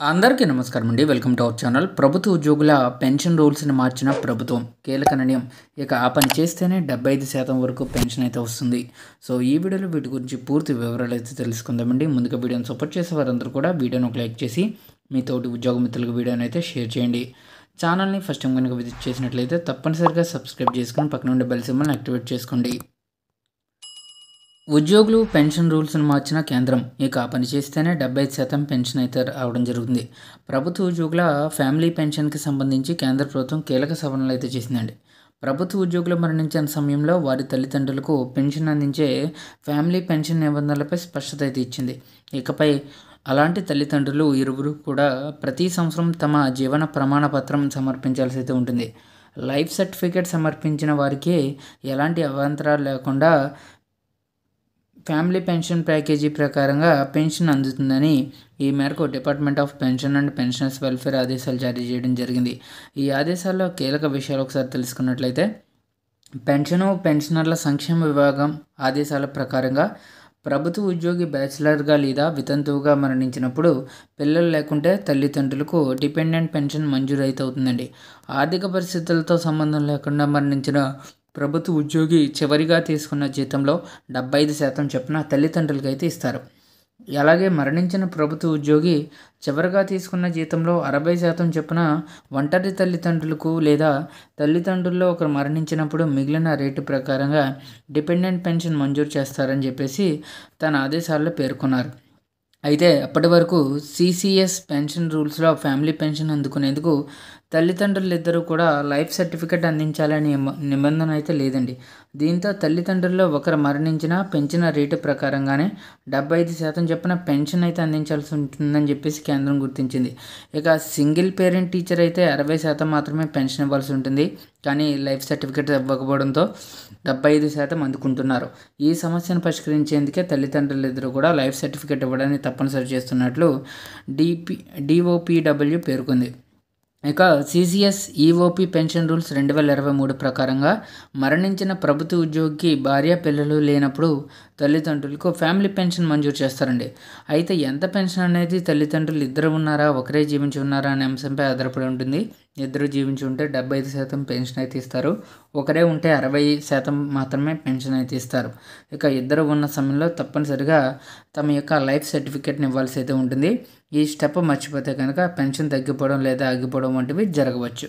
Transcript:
అందరికీ నమస్కారం అండి. Welcome to our channel. ప్రభుత్వ ఉద్యోగుల పెన్షన్ రూల్స్ని మార్చిన ప్రభుత్వం కీలక నిర్ణయం. ఇక ఆ పని చేస్తేనే 75% వరకు పెన్షన్ అయితే వస్తుంది. సో ఈ వీడియోలో వీటి గురించి పూర్తి వివరాలు అయితే తెలుసుకుందామండి. ముందుగా వీడియోని సపోర్ట్ చేసే వారందరూ కూడా వీడియోని ఒక లైక్ చేసి మీ తోటి ఉద్యోగ మిత్రులకు వీడియోని అయితే షేర్ చేయండి. ఛానల్ని ఫస్ట్ టైం కనుక విజిట్ చేసినట్లయితే తప్పనిసరిగా సబ్స్క్రైబ్ చేసుకుని పక్కన ఉండే బెల్ సింబల్ని యాక్టివేట్ చేసుకోండి. ఉద్యోగులు పెన్షన్ రూల్స్ను మార్చిన కేంద్రం ఇక ఆ పని చేస్తేనే 75% పెన్షన్ అయితే రావడం జరుగుతుంది. ప్రభుత్వ ఉద్యోగుల ఫ్యామిలీ పెన్షన్కి సంబంధించి కేంద్ర ప్రభుత్వం కీలక సవరణలు అయితే చేసిందండి. ప్రభుత్వ ఉద్యోగులు మరణించిన సమయంలో వారి తల్లిదండ్రులకు పెన్షన్ అందించే ఫ్యామిలీ పెన్షన్ నిబంధనలపై స్పష్టత అయితే ఇచ్చింది. ఇకపై అలాంటి తల్లిదండ్రులు ఇరువురు కూడా ప్రతి సంవత్సరం తమ జీవన ప్రమాణ పత్రం సమర్పించాల్సి అయితే ఉంటుంది. లైఫ్ సర్టిఫికేట్ సమర్పించిన వారికి ఎలాంటి అవాంతరాలు లేకుండా ఫ్యామిలీ పెన్షన్ ప్యాకేజీ ప్రకారంగా పెన్షన్ అందుతుందని ఈ మేరకు department of pension and pensioners welfare ఆదేశాలు జారీ చేయడం జరిగింది. ఈ ఆదేశాల్లో కీలక విషయాలు ఒకసారి తెలుసుకున్నట్లయితే పెన్షనర్ల సంక్షేమ విభాగం ఆదేశాల ప్రకారంగా ప్రభుత్వ ఉద్యోగి బ్యాచిలర్గా లేదా వితంతువుగా మరణించినప్పుడు పిల్లలు లేకుంటే తల్లిదండ్రులకు డిపెండెంట్ పెన్షన్ మంజూరు అయితే అవుతుందండి. ఆర్థిక పరిస్థితులతో సంబంధం లేకుండా మరణించిన ప్రభుత్వ ఉద్యోగి చివరిగా తీసుకున్న జీతంలో 75% చొప్పున తల్లిదండ్రులకి అయితే ఇస్తారు. అలాగే మరణించిన ప్రభుత్వ ఉద్యోగి చివరిగా తీసుకున్న జీతంలో 60% చొప్పున ఒంటరి తల్లిదండ్రులకు లేదా తల్లిదండ్రుల్లో ఒకరు మరణించినప్పుడు మిగిలిన రేటు ప్రకారంగా డిపెండెంట్ పెన్షన్ మంజూరు చేస్తారని చెప్పేసి తన ఆదేశాల్లో పేర్కొన్నారు. అయితే అప్పటి వరకు సిసిఎస్ పెన్షన్ రూల్స్లో ఫ్యామిలీ పెన్షన్ అందుకునేందుకు తల్లిదండ్రులు ఇద్దరు కూడా లైఫ్ సర్టిఫికేట్ అందించాలనే నిబంధన అయితే లేదండి. దీంతో తల్లిదండ్రుల్లో ఒకరు మరణించినా పెంచిన రేటు ప్రకారంగానే 75% చొప్పున పెన్షన్ అయితే అందించాల్సి ఉంటుందని చెప్పేసి కేంద్రం గుర్తించింది. ఇక సింగిల్ పేరెంట్ టీచర్ అయితే 60% మాత్రమే పెన్షన్ ఇవ్వాల్సి ఉంటుంది. కానీ లైఫ్ సర్టిఫికేట్ ఇవ్వకపోవడంతో 75% అందుకుంటున్నారు. ఈ సమస్యను పరిష్కరించేందుకే తల్లిదండ్రులు ఇద్దరు కూడా లైఫ్ సర్టిఫికేట్ ఇవ్వడాన్ని తప్పనిసరి చేస్తున్నట్లు డిఓపిడబ్ల్యూ పేర్కొంది. ఇక సిసిఎస్ ఈఓపి పెన్షన్ రూల్స్ 2023 ప్రకారంగా మరణించిన ప్రభుత్వ ఉద్యోగికి భార్య పిల్లలు లేనప్పుడు తల్లిదండ్రులకు ఫ్యామిలీ పెన్షన్ మంజూరు చేస్తారండి. అయితే ఎంత పెన్షన్ అనేది తల్లిదండ్రులు ఇద్దరు ఉన్నారా ఒకరే జీవించి ఉన్నారా అనే అంశంపై ఆధారపడి ఉంటుంది. ఇద్దరు జీవించి ఉంటే 75% పెన్షన్ అయితే ఇస్తారు. ఒకరే ఉంటే 60% మాత్రమే పెన్షన్ అయితే ఇస్తారు. ఇక ఇద్దరు ఉన్న సమయంలో తప్పనిసరిగా తమ యొక్క లైఫ్ సర్టిఫికేట్ని ఇవ్వాల్సి అయితే ఉంటుంది. ఈ స్టెప్ మర్చిపోతే కనుక పెన్షన్ తగ్గిపోవడం లేదా ఆగిపోవడం వంటివి జరగవచ్చు.